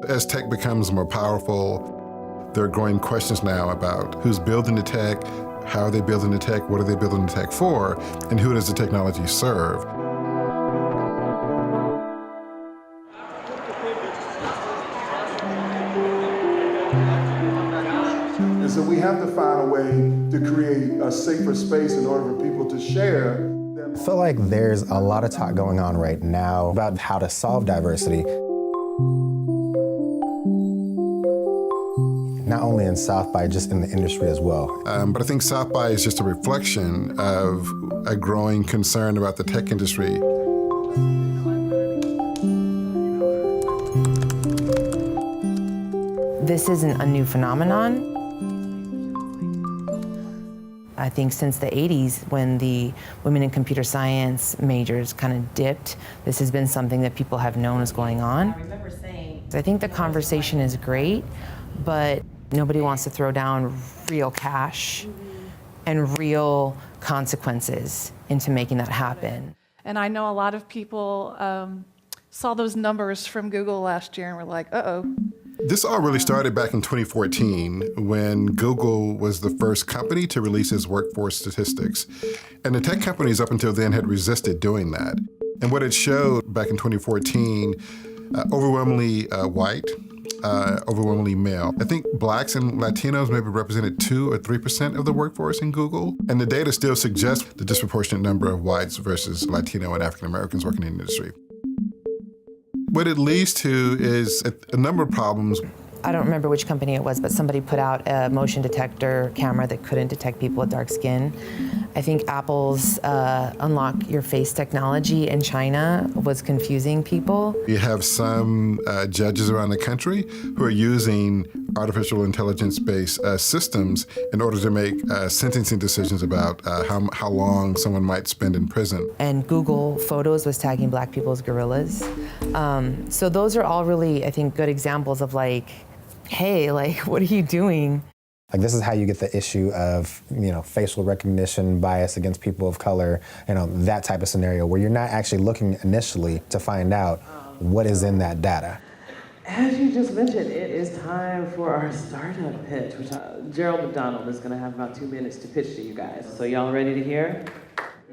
as tech becomes more powerful, there are growing questions now about who's building the tech, how are they building the tech, what are they building the tech for, and who does the technology serve? And so we have to find a way to create a safer space in order for people to share. I feel like there's a lot of talk going on right now about how to solve diversity. Not only in South by, just in the industry as well. But I think South by is just a reflection of a growing concern about the tech industry. This isn't a new phenomenon. I think since the 80s, when the women in computer science majors kind of dipped, this has been something that people have known is going on. I think the conversation is great, but nobody wants to throw down real cash and real consequences into making that happen. And I know a lot of people saw those numbers from Google last year and were like, uh-oh. This all really started back in 2014 when Google was the first company to release its workforce statistics. And the tech companies up until then had resisted doing that. And what it showed back in 2014, overwhelmingly white, overwhelmingly male. I think blacks and Latinos maybe represented 2 or 3% of the workforce in Google. And the data still suggests the disproportionate number of whites versus Latino and African Americans working in the industry. What it leads to is a number of problems. I don't remember which company it was, but somebody put out a motion detector camera that couldn't detect people with dark skin. I think Apple's unlock your face technology in China was confusing people. You have some judges around the country who are using artificial intelligence-based systems in order to make sentencing decisions about how long someone might spend in prison. And Google Photos was tagging black people as gorillas. So those are all really, I think, good examples of like, hey, like, what are you doing? Like, this is how you get the issue of, facial recognition bias against people of color, that type of scenario where you're not actually looking initially to find out what is in that data. As you just mentioned, it is time for our startup pitch, which Gerald McDonald is going to have about 2 minutes to pitch to you guys. So y'all ready to hear?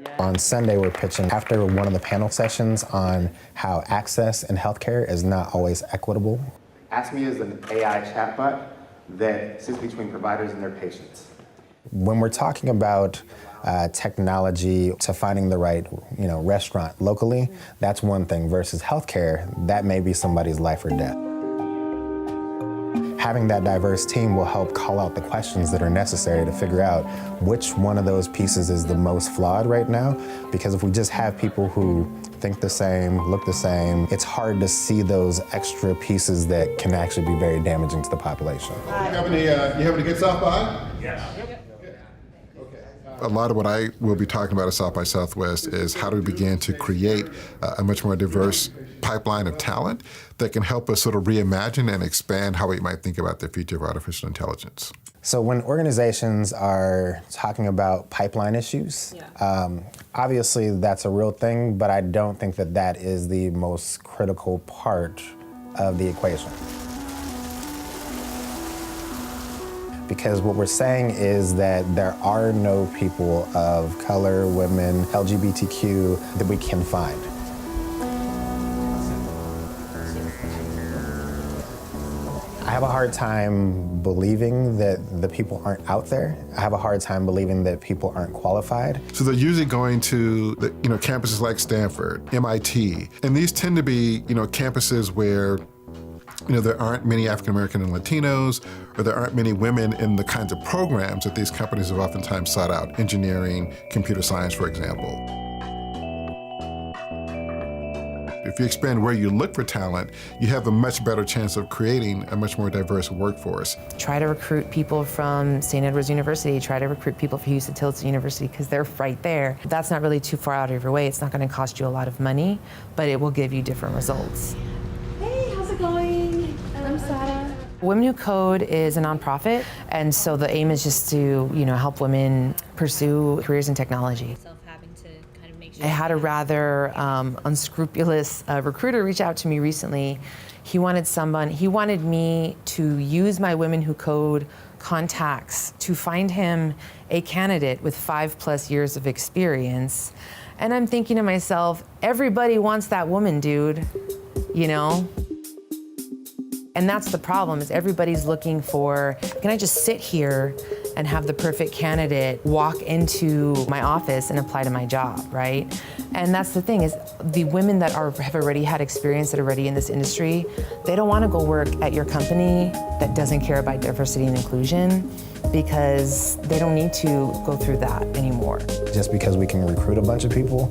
Yeah. On Sunday, we're pitching after one of the panel sessions on how access in healthcare is not always equitable. Ask Me is an AI chatbot that sits between providers and their patients. When we're talking about technology to finding the right, restaurant locally, that's one thing, versus healthcare, that may be somebody's life or death. Having that diverse team will help call out the questions that are necessary to figure out which one of those pieces is the most flawed right now. Because if we just have people who think the same, look the same, it's hard to see those extra pieces that can actually be very damaging to the population. You having a good South by? Yes. A lot of what I will be talking about at South by Southwest is how do we begin to create a much more diverse pipeline of talent that can help us sort of reimagine and expand how we might think about the future of artificial intelligence. So when organizations are talking about pipeline issues, obviously that's a real thing, but I don't think that that is the most critical part of the equation. Because what we're saying is that there are no people of color, women, LGBTQ that we can find. I have a hard time believing that the people aren't out there. I have a hard time believing that people aren't qualified. So they're usually going to campuses like Stanford, MIT, and these tend to be campuses where there aren't many African American and Latinos, or there aren't many women in the kinds of programs that these companies have oftentimes sought out, engineering, computer science, for example. If you expand where you look for talent, you have a much better chance of creating a much more diverse workforce. Try to recruit people from St. Edward's University, try to recruit people from Houston-Tillotson University, because they're right there. That's not really too far out of your way. It's not going to cost you a lot of money, but it will give you different results. Hey, how's it going? I'm Sarah. Women Who Code is a nonprofit, and so the aim is just to, help women pursue careers in technology. I had a rather unscrupulous recruiter reach out to me recently. He wanted me to use my Women Who Code contacts to find him a candidate with 5+ years of experience. And I'm thinking to myself, everybody wants that woman, dude, you know? And that's the problem, is everybody's looking for, can I just sit here and have the perfect candidate walk into my office and apply to my job, right? And that's the thing, is the women that have already had experience, that are already in this industry, they don't want to go work at your company that doesn't care about diversity and inclusion, because they don't need to go through that anymore. Just because we can recruit a bunch of people,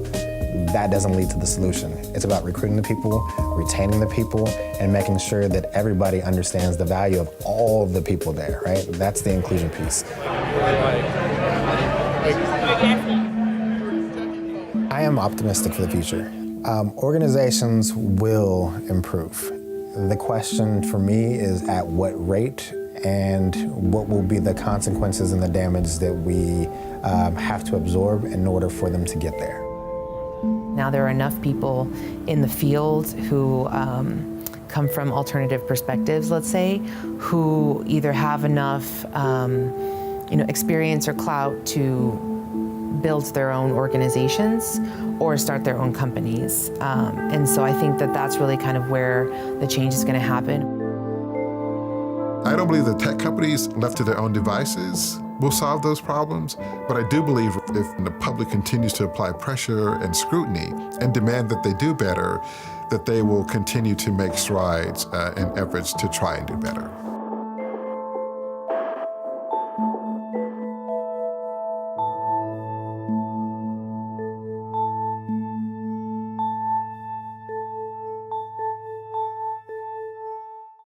that doesn't lead to the solution. It's about recruiting the people, retaining the people, and making sure that everybody understands the value of all of the people there, right? That's the inclusion piece. I am optimistic for the future. Organizations will improve. The question for me is at what rate, and what will be the consequences and the damage that we have to absorb in order for them to get there. Now there are enough people in the field who come from alternative perspectives, let's say, who either have enough experience or clout to build their own organizations or start their own companies. And so I think that that's really kind of where the change is going to happen. I don't believe that tech companies left to their own devices will solve those problems, but I do believe if the public continues to apply pressure and scrutiny and demand that they do better, that they will continue to make strides in efforts to try and do better.